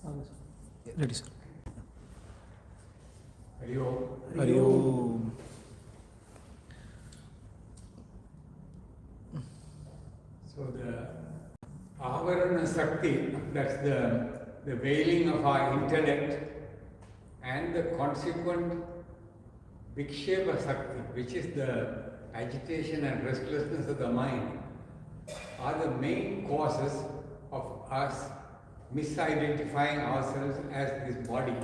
Ready, sir. Hari Om. Hari Om. So the Avarana Sakti, that's the veiling of our intellect, and the consequent Vikshepa Sakti, which is the agitation and restlessness of the mind, are the main causes of us misidentifying ourselves as this body.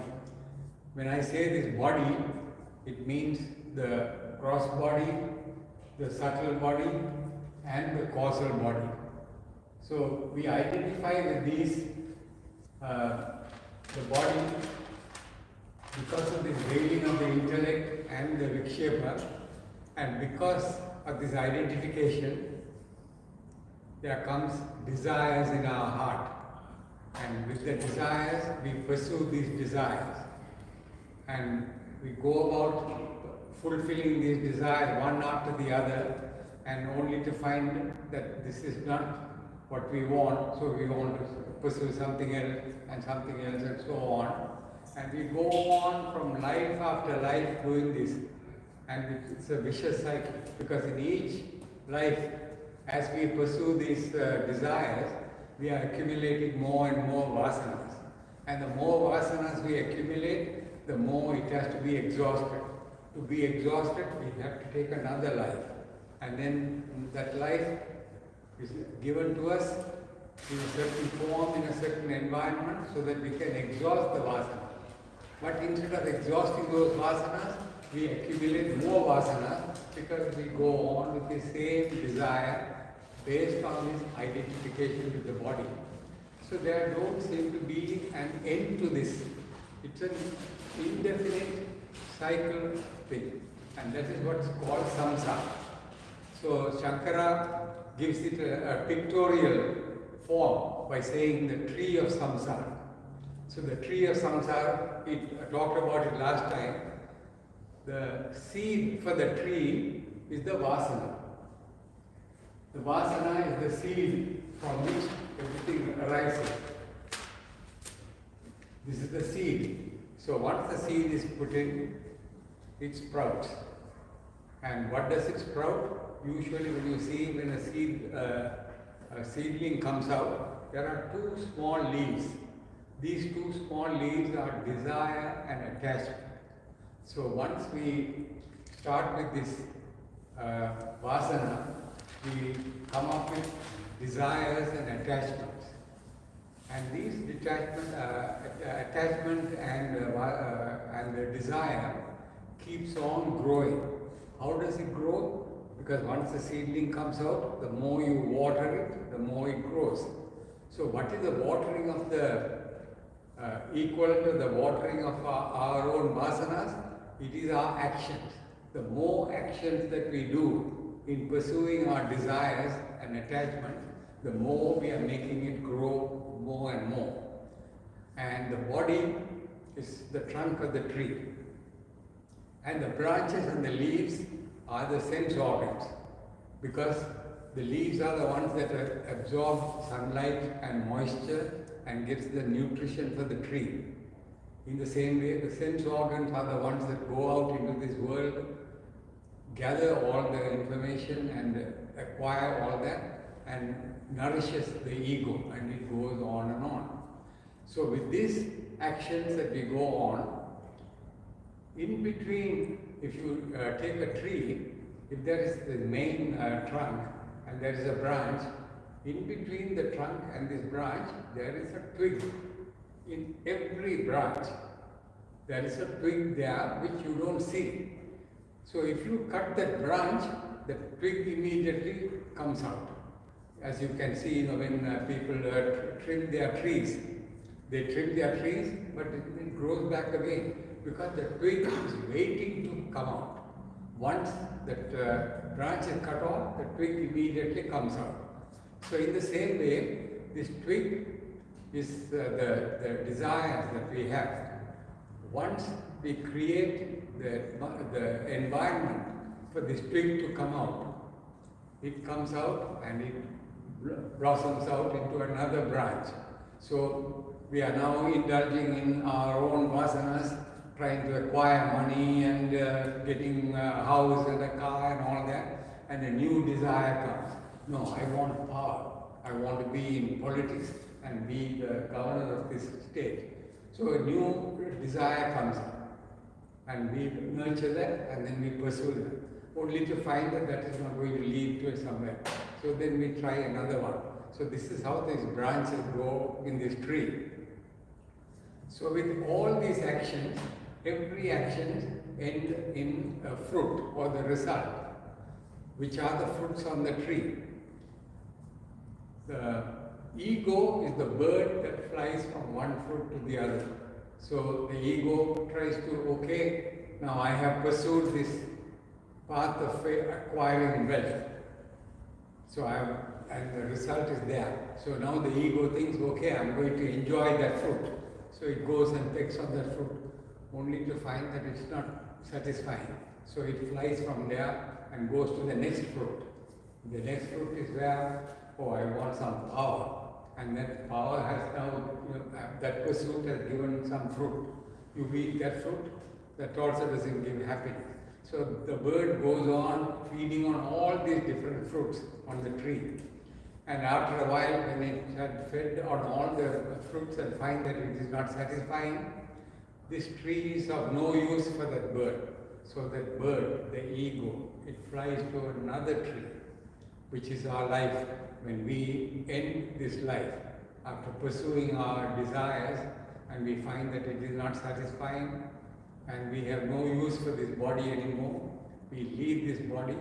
When I say this body, it means the gross body, the subtle body, and the causal body. So we identify with these, the body, because of this veiling of the intellect and the vikshepa, and because of this identification, there comes desires in our heart. And with the desires, we pursue these desires. And we go about fulfilling these desires one after the other, and only to find that this is not what we want, so we want to pursue something else and so on. And we go on from life after life doing this. And it's a vicious cycle, because in each life, as we pursue these desires, we are accumulating more and more vasanas. And the more vasanas we accumulate, the more it has to be exhausted. To be exhausted, we have to take another life. And then that life is given to us in a certain form, in a certain environment, so that we can exhaust the vasanas. But instead of exhausting those vasanas, we accumulate more vasanas, because we go on with the same desire based on this identification with the body. So there don't seem to be an end to this. It's an indefinite cycle thing, and that is what's called samsara. So Shankara gives it a pictorial form by saying the tree of samsara. So the tree of samsara, we talked about it last time. The seed for the tree is the vasana. The vasana is the seed from which everything arises. This is the seed. So once the seed is put in, it sprouts. And what does it sprout? Usually when you see when a seedling comes out, there are two small leaves. These two small leaves are desire and attachment. So once we start with this vasana, we come up with desires and attachments. And these attachment and the desire keeps on growing. How does it grow? Because once the seedling comes out, the more you water it, the more it grows. So what is the watering of the, equal to the watering of our own vasanas? It is our actions. The more actions that we do in pursuing our desires and attachments, the more we are making it grow more and more. And the body is the trunk of the tree. And the branches and the leaves are the sense organs, because the leaves are the ones that absorb sunlight and moisture and gives the nutrition for the tree. In the same way, the sense organs are the ones that go out into this world, gather all the information and acquire all that, and nourishes the ego, and it goes on and on. So with these actions that we go on, in between, if you take a tree, if there is the main trunk and there is a branch, in between the trunk and this branch, there is a twig. In every branch, there is a twig there which you don't see. So if you cut that branch, the twig immediately comes out. As you can see, when people trim their trees, they trim their trees, but it grows back again, because the twig is waiting to come out. Once that branch is cut off, the twig immediately comes out. So in the same way, this twig is the desires that we have. Once we create the environment for this twig to come out, it comes out and it blossoms out into another branch. So we are now indulging in our own vasanas, trying to acquire money and getting a house and a car and all that, and a new desire comes. No, I want power. I want to be in politics and be the governor of this state. So a new desire comes up, and we nurture that and then we pursue that, only to find that that is not going to lead to somewhere. So then we try another one. So this is how these branches grow in this tree. So with all these actions, every action ends in a fruit or the result, which are the fruits on the tree. The ego is the bird that flies from one fruit to the other. So the ego tries to, okay, now I have pursued this path of acquiring wealth. So and the result is there. So now the ego thinks, okay, I'm going to enjoy that fruit. So it goes and pecks on that fruit, only to find that it's not satisfying. So it flies from there and goes to the next fruit. The next fruit is where, oh, I want some power. And that power has now, that pursuit has given some fruit. You eat that fruit, that also doesn't give happiness. So the bird goes on feeding on all these different fruits on the tree. And after a while, when it had fed on all the fruits and find that it is not satisfying, this tree is of no use for that bird. So that bird, the ego, it flies to another tree, which is our life. When we end this life, after pursuing our desires, and we find that it is not satisfying, and we have no use for this body anymore, we leave this body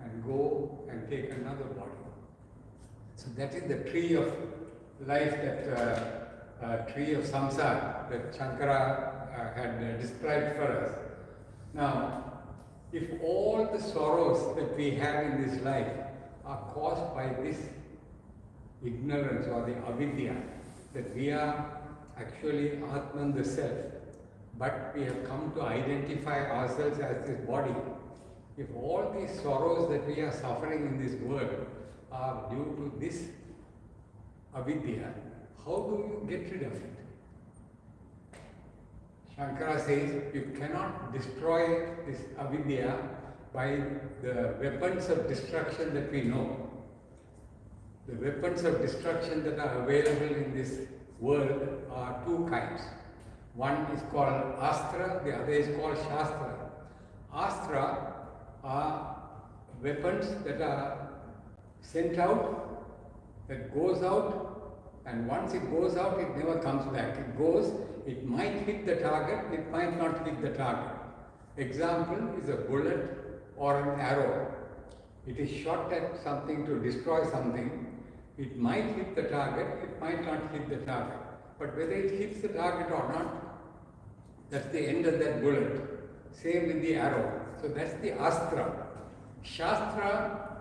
and go and take another body. So that is the tree of life, that tree of samsara that Shankara had described for us. Now, if all the sorrows that we have in this life are caused by this ignorance or the avidya, that we are actually Atman, the self, but we have come to identify ourselves as this body. If all these sorrows that we are suffering in this world are due to this avidya, how do you get rid of it? Shankara says you cannot destroy this avidya by the weapons of destruction that we know. The weapons of destruction that are available in this world are two kinds. One is called astra, the other is called shastra. Astra are weapons that are sent out, that goes out, and once it goes out, it never comes back. It goes, it might hit the target, it might not hit the target. Example is a bullet or an arrow. It is shot at something to destroy something. It might hit the target, it might not hit the target. But whether it hits the target or not, that's the end of that bullet. Same with the arrow. So that's the astra. Shastra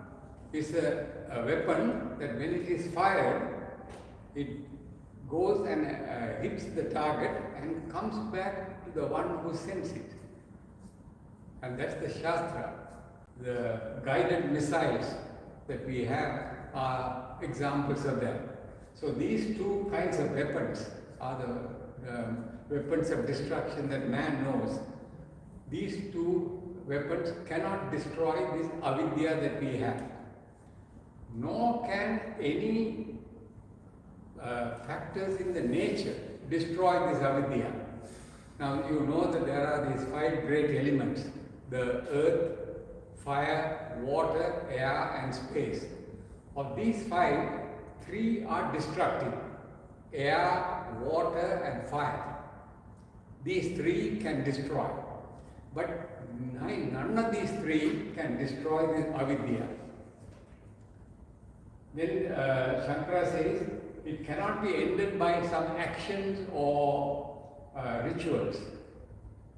is a weapon that when it is fired, it goes and hits the target and comes back to the one who sends it. And that's the Shastra. The guided missiles that we have are examples of that. So these two kinds of weapons are the weapons of destruction that man knows. These two weapons cannot destroy this avidya that we have. Nor can any factors in the nature destroy this avidya. Now you know that there are these 5 great elements: the earth, fire, water, air and space. Of these 5, 3 are destructive: air, water and fire. These 3 can destroy. But none of these 3 can destroy this avidya. Then Shankara says it cannot be ended by some actions or rituals.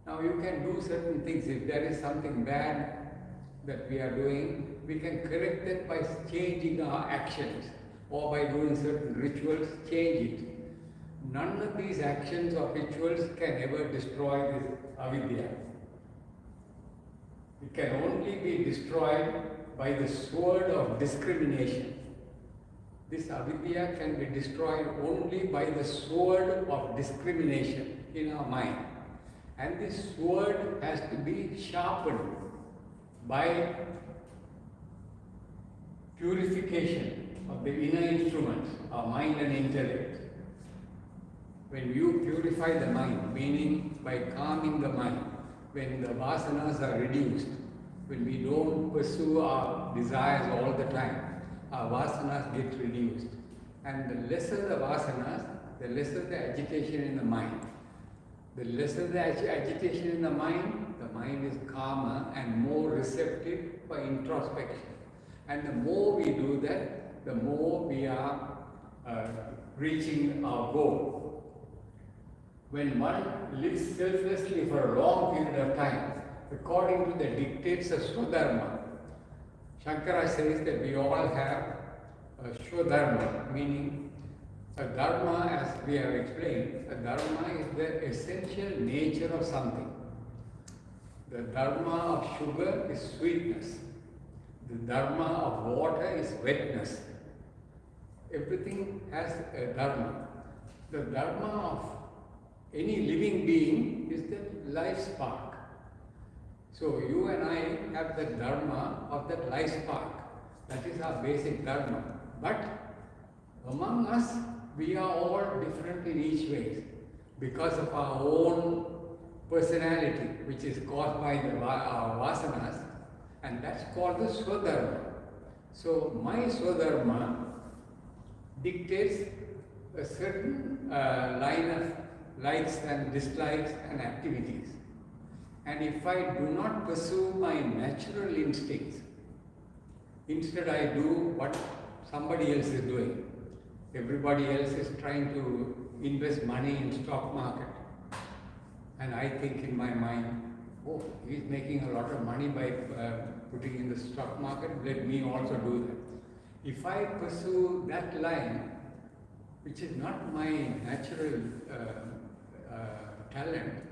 Now you can do certain things. If there is something bad that we are doing, we can correct it by changing our actions or by doing certain rituals, change it. None of these actions or rituals can ever destroy this avidya. It can only be destroyed by the sword of discrimination. This avidya can be destroyed only by the sword of discrimination in our mind. And this sword has to be sharpened by purification of the inner instruments, our mind and intellect. When you purify the mind, meaning by calming the mind, when the vasanas are reduced, when we don't pursue our desires all the time, our vasanas get reduced. And the lesser the vasanas, the lesser the agitation in the mind. The lesser the agitation in the mind is calmer and more receptive for introspection. And the more we do that, the more we are reaching our goal. When one lives selflessly for a long period of time, according to the dictates of Swadharma, Shankara says that we all have a Swadharma, meaning a dharma, as we have explained, a dharma is the essential nature of something. The dharma of sugar is sweetness. The dharma of water is wetness. Everything has a dharma. The dharma of any living being is the life spark. So you and I have the dharma of that life spark. That is our basic dharma. But among us, we are all different in each way because of our own personality, which is caused by our vasanas, and that's called the Swadharma. So my Swadharma dictates a certain line of likes and dislikes and activities. And if I do not pursue my natural instincts, instead I do what somebody else is doing. Everybody else is trying to invest money in stock market. And I think in my mind, oh, he's making a lot of money by putting in the stock market, let me also do that. If I pursue that line, which is not my natural talent,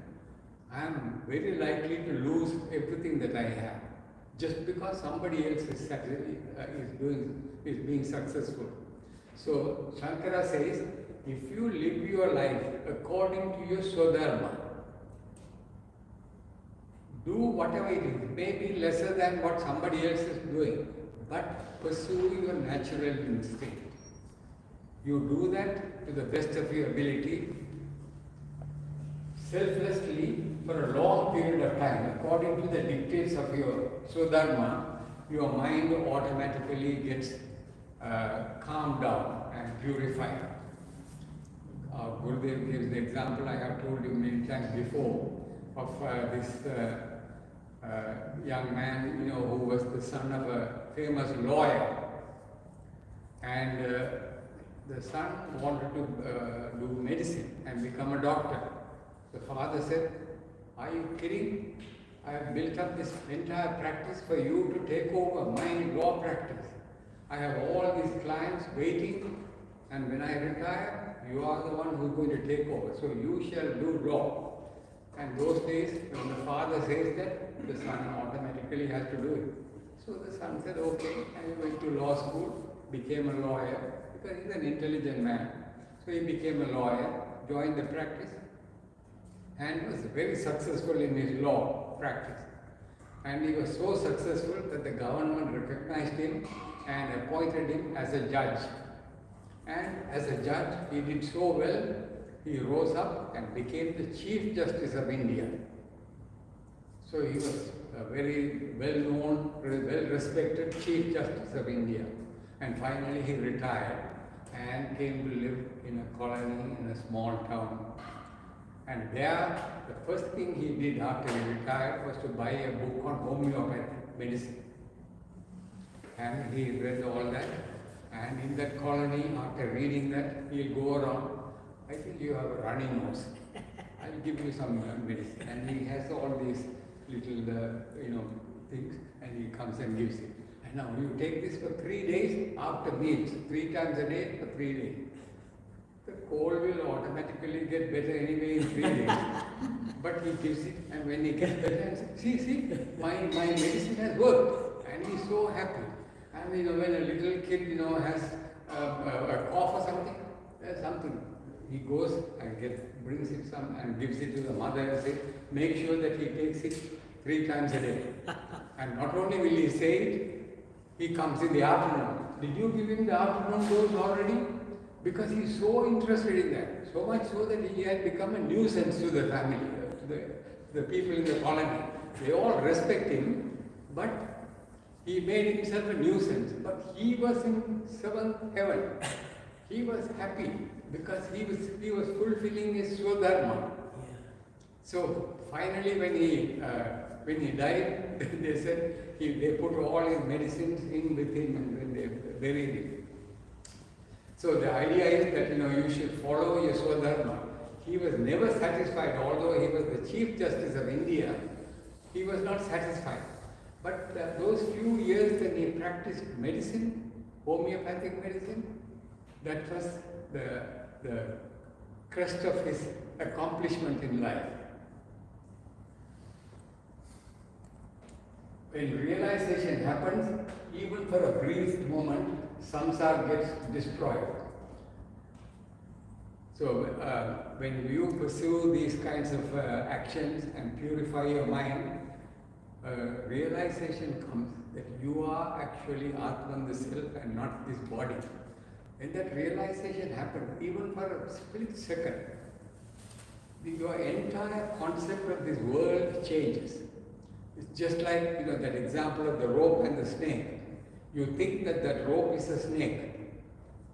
I am very likely to lose everything that I have, just because somebody else is being successful. So Shankara says, if you live your life according to your Swadharma, do whatever it is, maybe lesser than what somebody else is doing, but pursue your natural instinct. You do that to the best of your ability, selflessly, for a long period of time, according to the dictates of your Swadharma, your mind automatically gets calmed down and purified. Gurudev gives the example I have told you many times before of this young man, who was the son of a famous lawyer, and the son wanted to do medicine and become a doctor. The father said, "Are you kidding? I have built up this entire practice for you to take over my law practice. I have all these clients waiting, and when I retire, you are the one who is going to take over. So you shall do law." And those days, when the father says that, the son automatically has to do it. So the son said, okay, and he went to law school, became a lawyer, because he's an intelligent man. So he became a lawyer, joined the practice, and was very successful in his law practice. And he was so successful that the government recognized him and appointed him as a judge. And as a judge, he did so well, he rose up and became the Chief Justice of India. So he was a very well-known, well-respected Chief Justice of India. And finally he retired and came to live in a colony in a small town. And there, the first thing he did after he retired was to buy a book on homeopathic medicine. And he read all that. And in that colony, after reading that, he'll go around. I think you have a runny nose. I'll give you some medicine. And he has all these little, things, and he comes and gives it. And now you take this for 3 days after meals, 3 times a day for 3 days. The cold will automatically get better anyway in 3 days. But he gives it, and when he gets better, he says, see, my medicine has worked. And he's so happy. And when a little kid, has a cough or something, something. He goes and brings it some and gives it to the mother and says, make sure that he takes it 3 times a day. And not only will he say it, he comes in the afternoon. Did you give him the afternoon dose already? Because he is so interested in that. So much so that he had become a nuisance to the family, to the people in the colony. They all respect him, but he made himself a nuisance. But he was in 7th heaven. He was happy because he was fulfilling his Swadharma. So finally when he died, they said they put all his medicines in with him and when they buried him. So the idea is that you should follow your Swadharma. He was never satisfied, although he was the Chief Justice of India, he was not satisfied. But those few years when he practiced medicine, homeopathic medicine, that was the crest of his accomplishment in life. When realization happens, even for a brief moment, samsara gets destroyed. So when you pursue these kinds of actions and purify your mind, realization comes that you are actually Atman, the self, and not this body. When that realization happens, even for a split second, your entire concept of this world changes. It's just like that example of the rope and the snake. You think that that rope is a snake,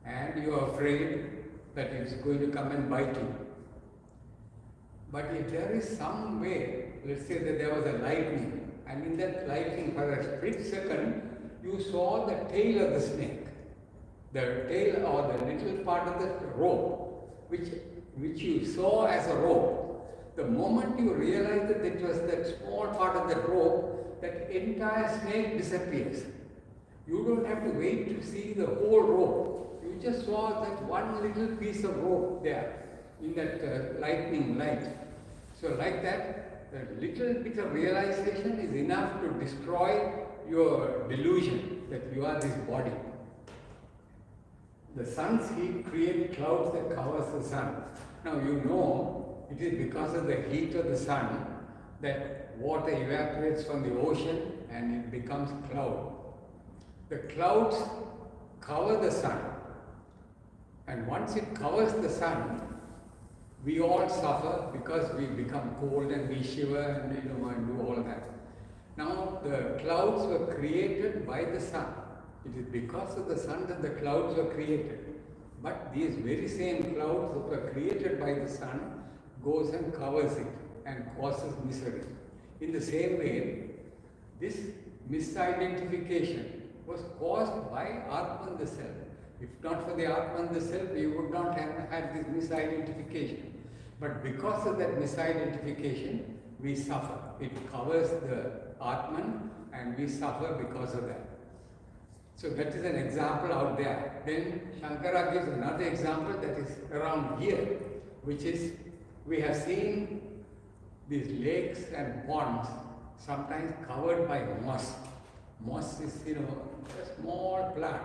and you are afraid that it's going to come and bite you. But if there is some way, let's say that there was a lightning, and in that lightning for a split second, you saw the tail of the snake. The tail or the little part of the rope, which you saw as a rope. The moment you realize that it was that small part of the rope, that entire snake disappears. You don't have to wait to see the whole rope. You just saw that one little piece of rope there in that lightning light. So like that, a little bit of realization is enough to destroy your delusion that you are this body. The sun's heat creates clouds that covers the sun. Now it is because of the heat of the sun that water evaporates from the ocean and it becomes cloud. The clouds cover the sun, and once it covers the sun, we all suffer because we become cold and we shiver and and do all that. Now the clouds were created by the sun. It is because of the sun that the clouds were created. But these very same clouds that were created by the sun goes and covers it and causes misery. In the same way, this misidentification was caused by Atman the self. If not for the Atman the self, you would not have had this misidentification. But because of that misidentification, we suffer. It covers the Atman and we suffer because of that. So that is an example out there. Then Shankara gives another example that is around here, which is we have seen these lakes and ponds sometimes covered by moss. Moss is, a small plant,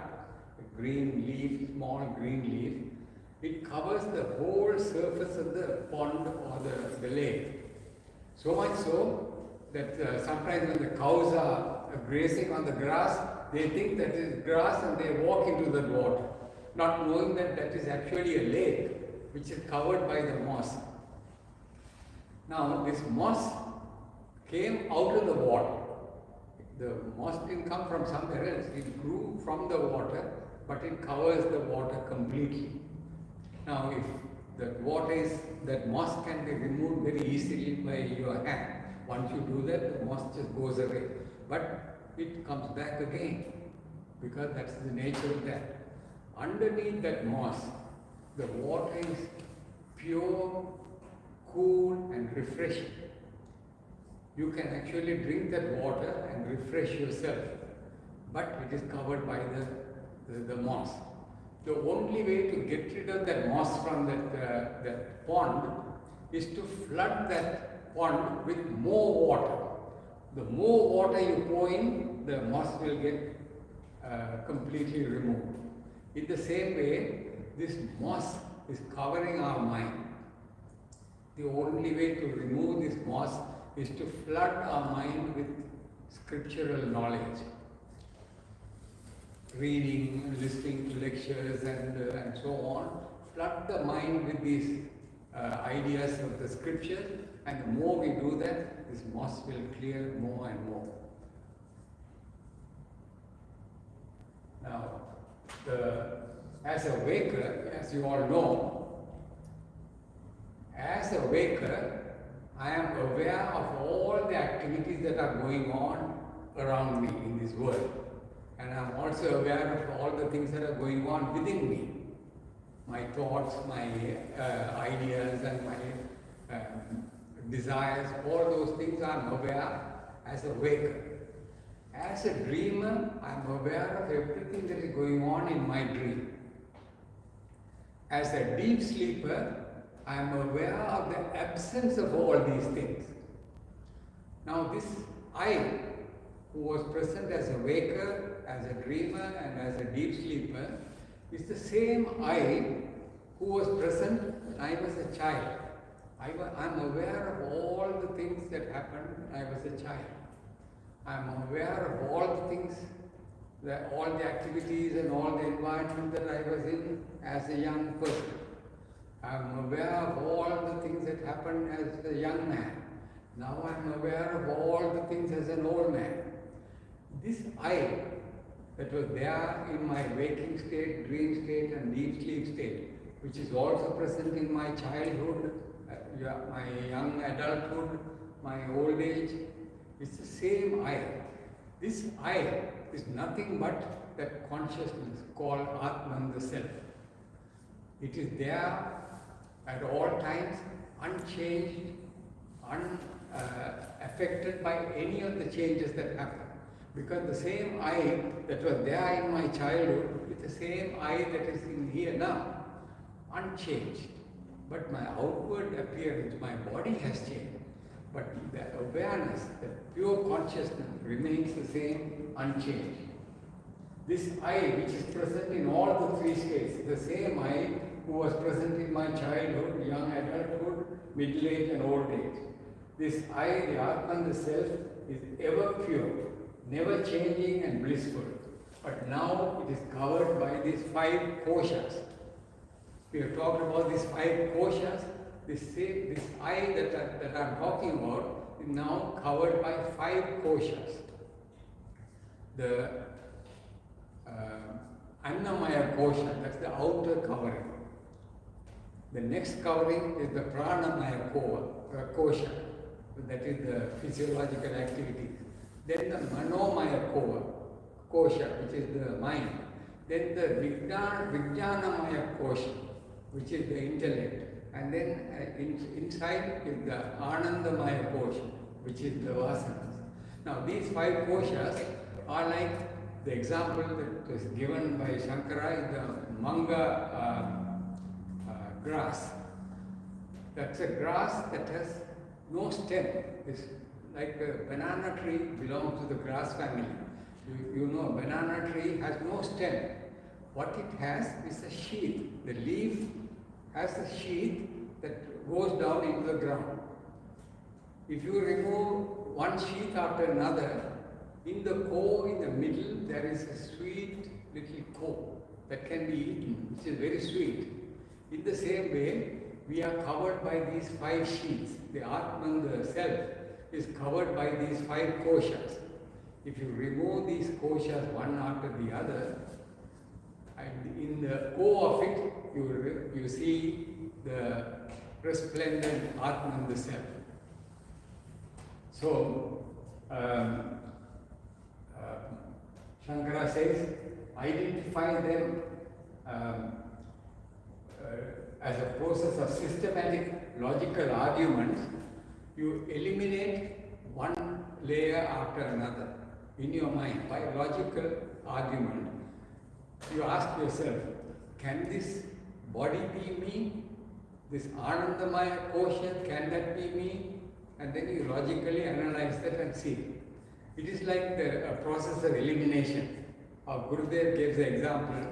a green leaf, small green leaf. It covers the whole surface of the pond or the lake. So much so that sometimes when the cows are grazing on the grass, they think that it is grass and they walk into the water, not knowing that that is actually a lake which is covered by the moss. Now this moss came out of the water. The moss didn't come from somewhere else. It grew from the water, but it covers the water completely. Now if that moss can be removed very easily by your hand. Once you do that, the moss just goes away. But it comes back again, because that's the nature of that. Underneath that moss, the water is pure, cool and refreshing. You can actually drink that water and refresh yourself, but it is covered by the moss. The only way to get rid of that moss from that pond is to flood that pond with more water. The more water you pour in, the moss will get completely removed. In the same way, this moss is covering our mind. The only way to remove this moss is to flood our mind with scriptural knowledge. Reading, listening to lectures and so on, flood the mind with these ideas of the scriptures, and the more we do that, this moss will clear more and more. Now, as a waker, as you all know, as a waker, I am aware of all the activities that are going on around me in this world. And I am also aware of all the things that are going on within me. My thoughts, my ideas and my desires, all those things I am aware as a waker. As a dreamer, I am aware of everything that is going on in my dream. As a deep sleeper, I am aware of the absence of all these things. Now this I, who was present as a waker, as a dreamer and as a deep sleeper, is the same I who was present when I was a child. I am aware of all the things that happened when I was a child. I am aware of all the things, all the activities and all the environment that I was in as a young person. I am aware of all the things that happened as a young man. Now I am aware of all the things as an old man. This I that was there in my waking state, dream state and deep sleep state, which is also present in my childhood, my young adulthood, my old age, it's the same I. This I is nothing but that consciousness called Atman, the Self. It is there at all times, unchanged, unaffected by any of the changes that happen. Because the same I that was there in my childhood is the same I that is in here now, unchanged. But my outward appearance, my body has changed. But the awareness, the pure consciousness remains the same, unchanged. This I which is present in all the three states, the same I who was present in my childhood, young adulthood, middle age and old age. This I, the Atman, the Self, is ever pure, never changing and blissful. But now it is covered by these 5 koshas. We have talked about these 5 koshas. This I that I am talking about is now covered by 5 koshas. The Annamaya kosha, that's the outer covering. The next covering is the Pranamaya kosha, that is the physiological activities. Then the Manomaya kosha, which is the mind. Then the Vijnanamaya kosha, which is the intellect. And then inside is the Anandamaya kosha, which is the vasanas. Now these 5 koshas are like the example that was given by Shankara is the manga grass. That's a grass that has no stem. It's like a banana tree belongs to the grass family. You know, a banana tree has no stem. What it has is a sheath. The leaf has a sheath that goes down into the ground. If you remove one sheath after another, in the core, in the middle, there is a sweet little core that can be eaten, which is very sweet. In the same way, we are covered by these 5 sheaths. The Atman, the Self, is covered by these 5 koshas. If you remove these koshas one after the other, and in the core of it, you see the resplendent Atman, the Self. So, Shankara says, identify them as a process of systematic logical arguments. You eliminate one layer after another in your mind by logical argument. You ask yourself, can this body be me? This Anandamaya kosha, can that be me? And then you logically analyze that and see. It is like a process of elimination. Our Gurudev gives the example,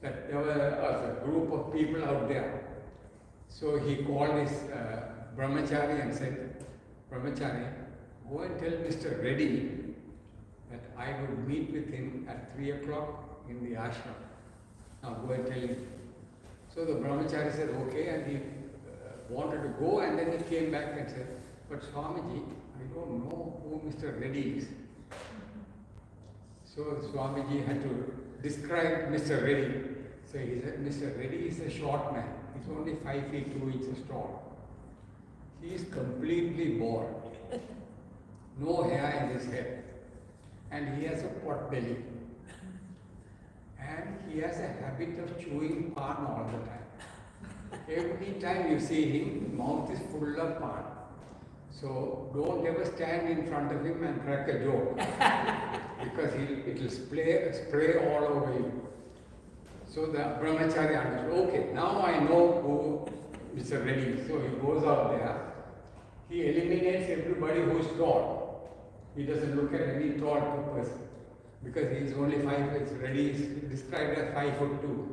that there was a group of people out there. So he called his brahmachari and said, Brahmachari, go and tell Mr. Reddy that I would meet with him at 3 o'clock in the ashram. Now go and tell him. So the brahmachari said, okay, and he wanted to go, and then he came back and said, but Swamiji, I don't know who Mr. Reddy is. So Swamiji had to describe Mr. Reddy. So he said, Mr. Reddy is a short man. He's only 5 feet 2 inches tall. He is completely bald. No hair in his head. And he has a pot belly. And he has a habit of chewing pan all the time. Every time you see him, his mouth is full of pan. So don't ever stand in front of him and crack a joke. Because it will spray all over you. So the brahmachari understood, okay, now I know who Mr. Reddy is. So he goes out there. He eliminates everybody who is tall. He doesn't look at any tall person. Because he is only 5 feet. Reddy is described as 5'2".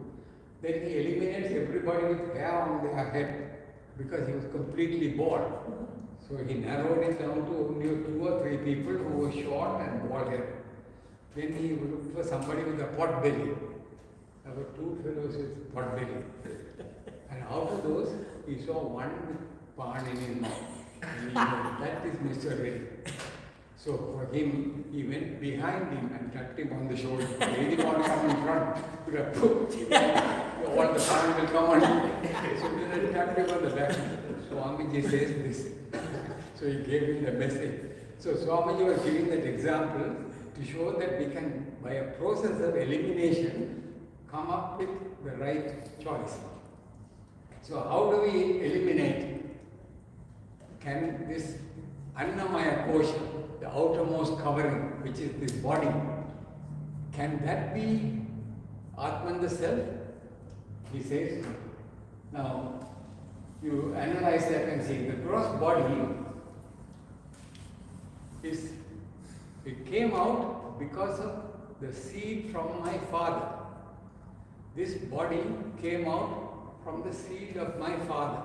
Then he eliminates everybody with hair on their head. Because he was completely bald. So he narrowed it down to only 2 or 3 people who were short and bald head. Then he looked for somebody with a pot belly. There were 2 fellows with pot belly. And out of those, he saw one with pan in his mouth. And he said, that is Mr. Reddy. So for him, he went behind him and tapped him on the shoulder. He didn't want to come in front. All the pan will come on him. So he tapped him on the back. Swamiji says this. So he gave him the message. So Swamiji was giving that example to show that we can, by a process of elimination, come up with the right choice. So how do we eliminate? Can this Annamaya Kosha, the outermost covering, which is this body, can that be Atman the Self? He says, now you analyze that and see the gross body it came out because of the seed from my father. This body came out from the seed of my father.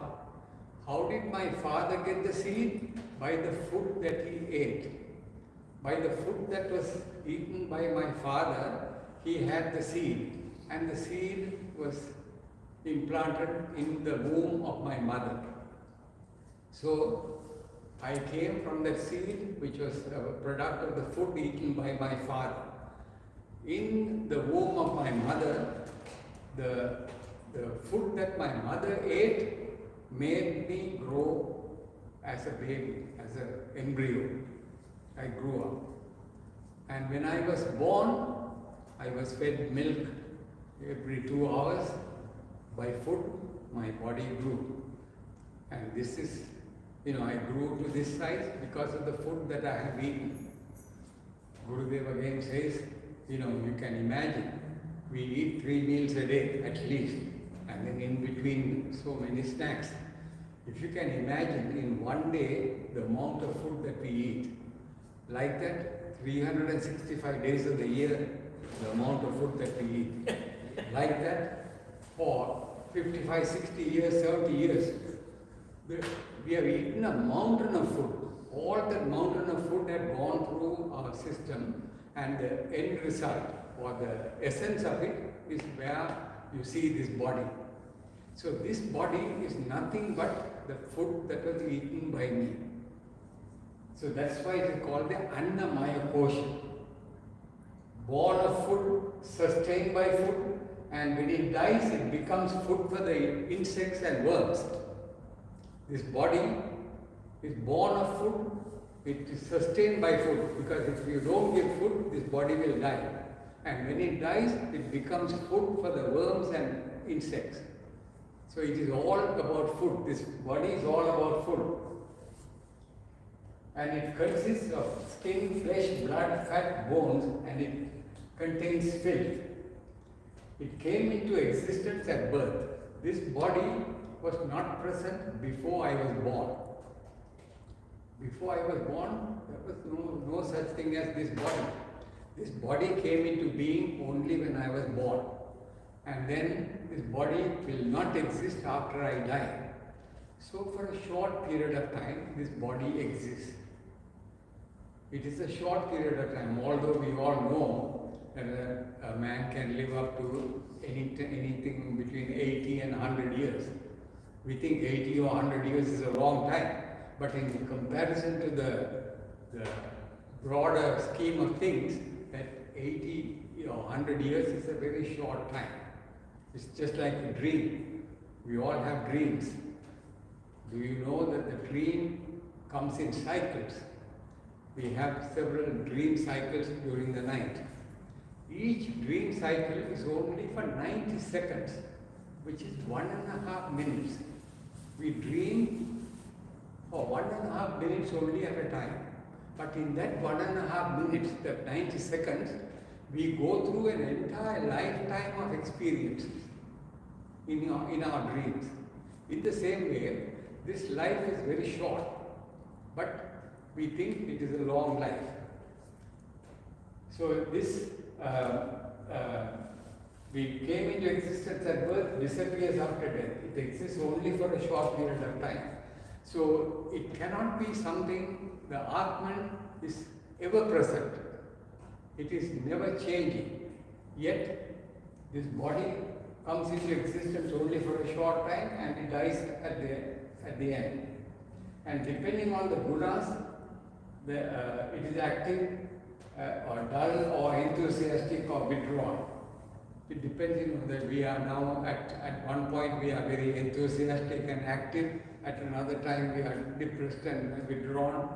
How did my father get the seed? By the food that he ate. By the food that was eaten by my father, he had the seed. And the seed was implanted in the womb of my mother. So I came from that seed, which was a product of the food eaten by my father. In the womb of my mother, the food that my mother ate made me grow as a baby, as an embryo. I grew up. And when I was born, I was fed milk every 2 hours. By food, my body grew. And this is, I grew to this size because of the food that I have eaten. Gurudev again says, you can imagine, we eat 3 meals a day at least, and then in between so many snacks. If you can imagine in one day the amount of food that we eat, like that 365 days of the year, the amount of food that we eat, like that for 55, 60 years, 70 years, we have eaten a mountain of food. All that mountain of food had gone through our system, and the end result or the essence of it is where you see this body. So this body is nothing but the food that was eaten by me. So that's why it is called the Annamaya Kosha. Born of food, sustained by food, and when it dies, it becomes food for the insects and worms. This body is born of food, it is sustained by food, because if you don't give food, this body will die. And when it dies, it becomes food for the worms and insects. So it is all about food. This body is all about food. And it consists of skin, flesh, blood, fat, bones, and it contains filth. It came into existence at birth. This body was not present before I was born. Before I was born, there was no such thing as this body. This body came into being only when I was born. and then this body will not exist after I die. So for a short period of time, this body exists. It is a short period of time, although we all know that a man can live up to anything between 80 and 100 years. We think 80 or 100 years is a long time, but in comparison to the broader scheme of things, that 80 or 100 years is a very short time. It's just like a dream. We all have dreams. Do you know that the dream comes in cycles? We have several dream cycles during the night. Each dream cycle is only for 90 seconds, which is 1.5 minutes. We dream for 1.5 minutes only at a time. But in that 1.5 minutes, that 90 seconds, we go through an entire lifetime of experiences in our dreams. In the same way, this life is very short, but we think it is a long life. So this, we came into existence at birth, disappears after death. It exists only for a short period of time. So it cannot be something, the Atman is ever present. It is never changing. Yet this body comes into existence only for a short time and it dies at the end. And depending on the gunas, it is active or dull or enthusiastic or withdrawn. It depends on that we are now at one point we are very enthusiastic and active, at another time we are depressed and withdrawn,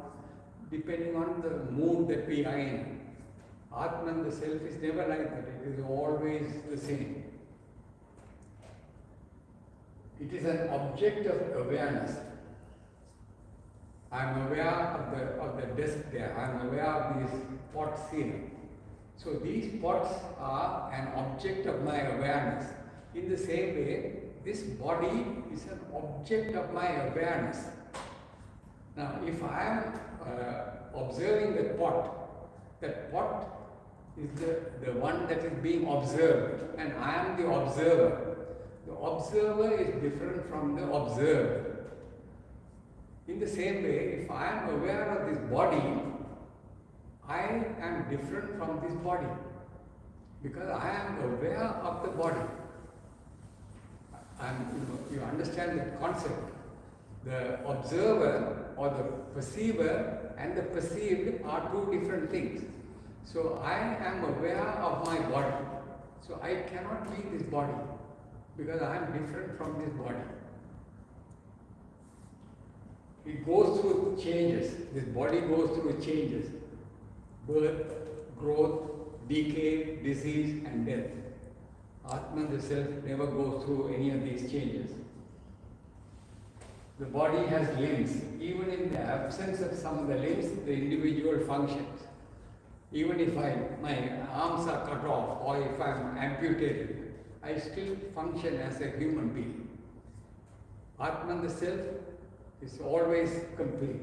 depending on the mood that we are in. Atman, the self, is never like that. It is always the same. It is an object of awareness. I am aware of the desk there. I am aware of these pots here. So these pots are an object of my awareness. In the same way, this body is an object of my awareness. Now, if I am observing the pot is the one that is being observed, and I am the observer. The observer is different from the observed. In the same way, if I am aware of this body, I am different from this body because I am aware of the body. You understand that concept. The observer or the perceiver and the perceived are two different things. So I am aware of my body. So I cannot be this body because I am different from this body. It goes through changes. This body goes through changes. Birth, growth, decay, disease and death. Atman, the self, never goes through any of these changes. The body has limbs. Even in the absence of some of the limbs, the individual functions. Even if my arms are cut off or if I am amputated, I still function as a human being. Atman, the self, is always complete.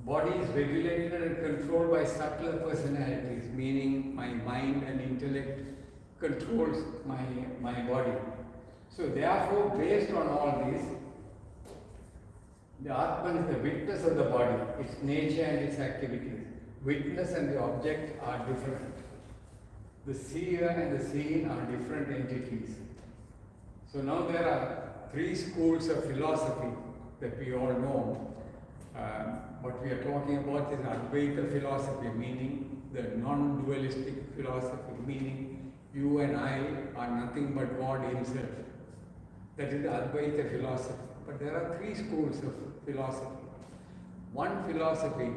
Body is regulated and controlled by subtler personalities, meaning my mind and intellect controls my body. So therefore, based on all this, the Atman is the witness of the body, its nature and its activities. Witness and the object are different. The seer and the seen are different entities. So now there are three schools of philosophy that we all know. What we are talking about is Advaita philosophy, meaning the non-dualistic philosophy, meaning you and I are nothing but God Himself. That is the Advaita philosophy. But there are three schools of philosophy. One philosophy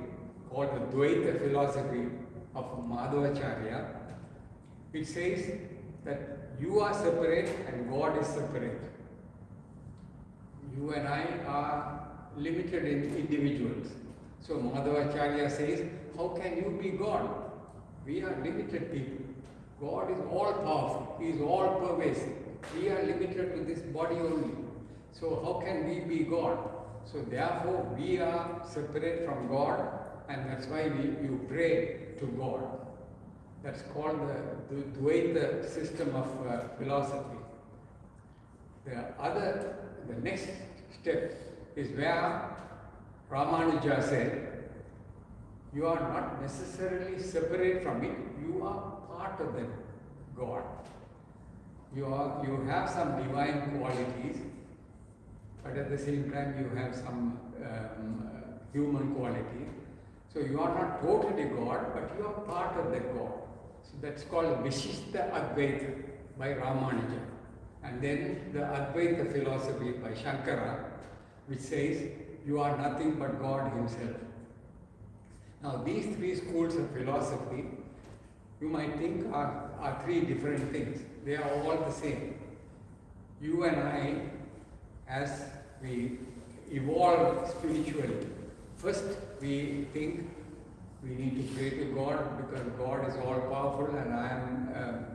called the Dvaita philosophy of Madhvacharya, it says that you are separate and God is separate. You and I are limited individuals. So Madhvacharya says, how can you be God? We are limited people. God is all powerful. He is all pervasive. We are limited to this body only. So how can we be God? So therefore we are separate from God, and that's why you pray to God. That's called the Dvaita system of philosophy. The next step is where Ramanuja said, you are not necessarily separate from it, you are part of the God. You have some divine qualities, but at the same time you have some human qualities. So you are not totally God, but you are part of the God. So that's called Vishishta Advaita by Ramanuja. And then the Advaita philosophy by Shankara, which says you are nothing but God Himself. Now these three schools of philosophy, you might think are three different things. They are all the same. You and I, as we evolve spiritually, first we think we need to pray to God because God is all powerful and I am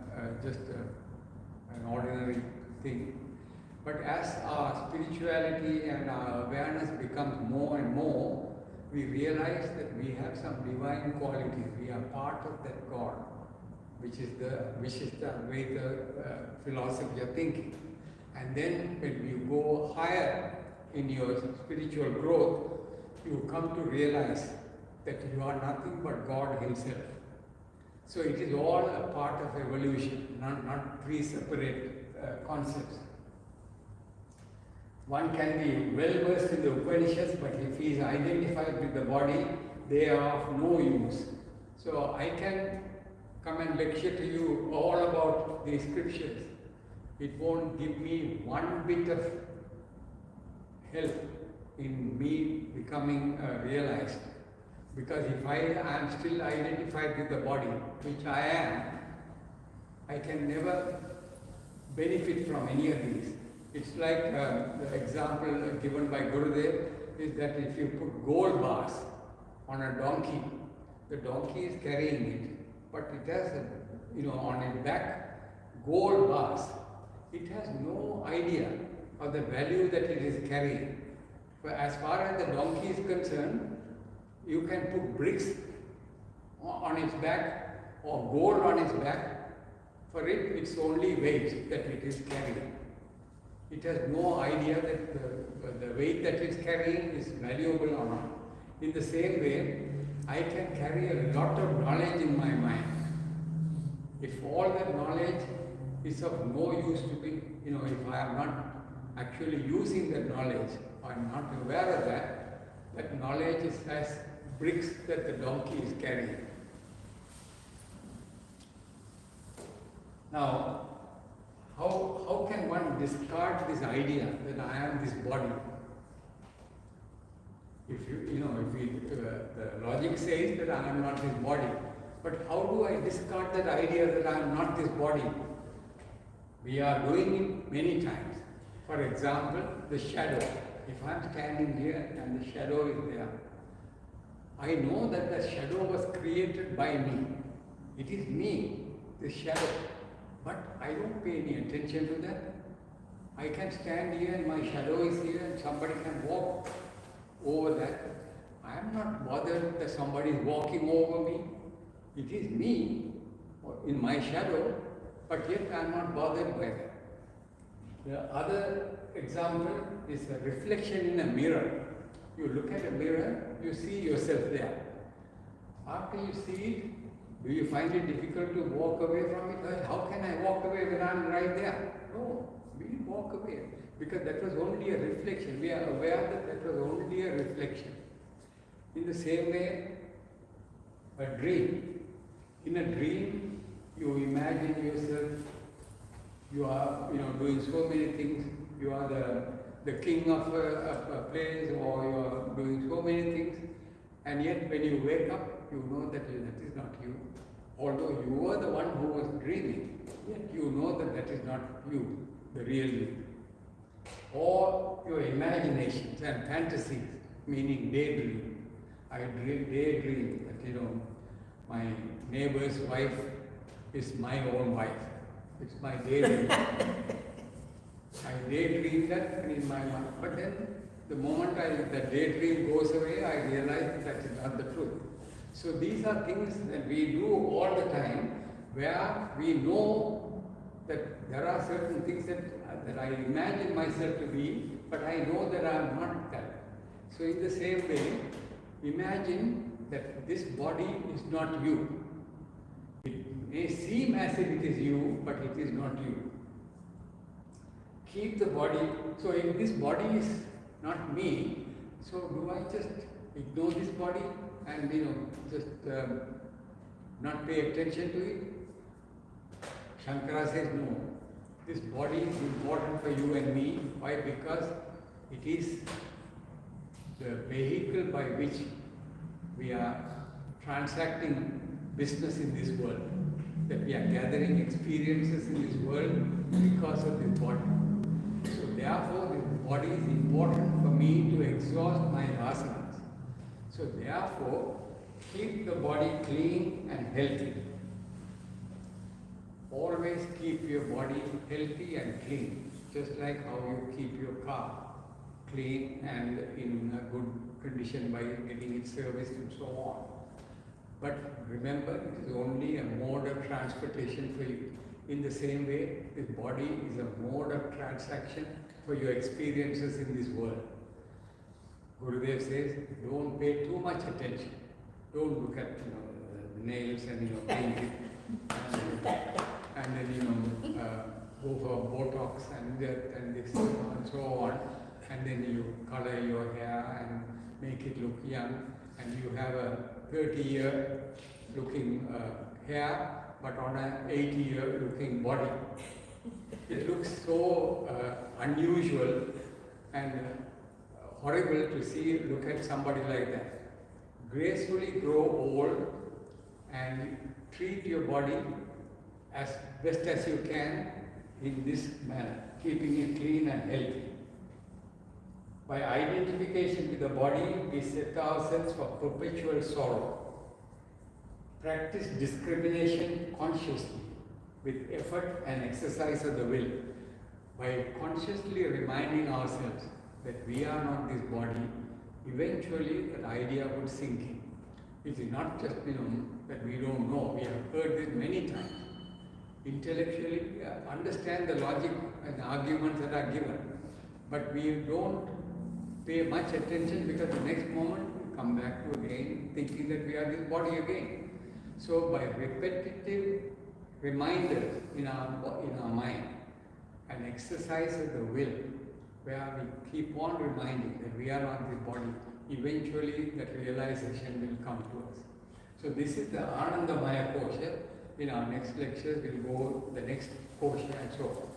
just an ordinary thing. But as our spirituality and our awareness becomes more and more, we realize that we have some divine qualities. We are part of that God, which is the Advaita philosophy of thinking. And then when you go higher in your spiritual growth, you come to realize that you are nothing but God Himself. So it is all a part of evolution, not three separate concepts. One can be well versed in the Upanishads, but if he is identified with the body, they are of no use. So I can come and lecture to you all about the scriptures. It won't give me one bit of help in me becoming realized. Because if I am still identified with the body, which I am, I can never benefit from any of these. It's like the example given by Gurudev is that if you put gold bars on a donkey, the donkey is carrying it, but it has, on its back, gold bars. It has no idea of the value that it is carrying. But as far as the donkey is concerned, you can put bricks on its back or gold on its back. For it, it's only weight that it is carrying. It has no idea that the weight that it's carrying is valuable or not. In the same way, I can carry a lot of knowledge in my mind. If all that knowledge is of no use to me, if I am not actually using that knowledge, or I am not aware of that knowledge is as bricks that the donkey is carrying. Now, how can one discard this idea that I am this body? If the logic says that I am not this body, but how do I discard that idea that I am not this body? We are doing it many times. For example, the shadow. If I am standing here and the shadow is there, I know that the shadow was created by me. It is me, the shadow. But I don't pay any attention to that. I can stand here and my shadow is here and somebody can walk over that. I am not bothered that somebody is walking over me. It is me in my shadow, but yet I am not bothered by that. The other example is a reflection in a mirror. You look at a mirror, you see yourself there. After you see it, do you find it difficult to walk away from it? How can I walk away when I am right there? No, we walk away because that was only a reflection. We are aware that was only a reflection. In the same way, a dream. In a dream, you imagine yourself, you are doing so many things. You are the king of a place, or you are doing so many things, and yet when you wake up, you know that is not you. Although you were the one who was dreaming, yet you know that is not you, the real you. Or your imaginations and fantasies, meaning daydream. I daydream that my neighbor's wife is my own wife. It's my daydream. I daydream that in my mind, but then the moment that daydream goes away, I realize that is not the truth. So these are things that we do all the time, where we know that there are certain things that I imagine myself to be, but I know that I am not that. So in the same way, imagine that this body is not you. It may seem as if it is you, but it is not you. Keep the body, so if this body is not me, so do I just ignore this body and just not pay attention to it? Shankara says no. This body is important for you and me. Why? Because it is the vehicle by which we are transacting business in this world. That we are gathering experiences in this world because of this body. So therefore, this body is important for me to exhaust my vasanas. So therefore, keep the body clean and healthy. Always keep your body healthy and clean, just like how you keep your car clean and in a good condition by getting it serviced and so on. But remember, it is only a mode of transportation for you. In the same way, this body is a mode of transaction for your experiences in this world. Gurudev says, don't pay too much attention. Don't look at the nails and paint it. And then go for Botox and that and this and so on. And then you color your hair and make it look young. And you have a 30-year looking hair, but on an 80-year looking body. It looks so unusual and horrible to look at somebody like that. Gracefully grow old and treat your body as best as you can in this manner, keeping it clean and healthy. By identification with the body, we set ourselves for perpetual sorrow. Practice discrimination consciously with effort and exercise of the will. By consciously reminding ourselves that we are not this body, eventually that idea would sink in. It is not just that we don't know. We have heard this many times. Intellectually, we understand the logic and arguments that are given, but we don't pay much attention because the next moment we come back to again thinking that we are this body again. So by repetitive reminders in our mind, an exercise of the will, where we keep on reminding that we are not this body, eventually that realization will come to us. So this is the Anandamaya Kosha. In our next lectures, we'll go the next Kosha and so on.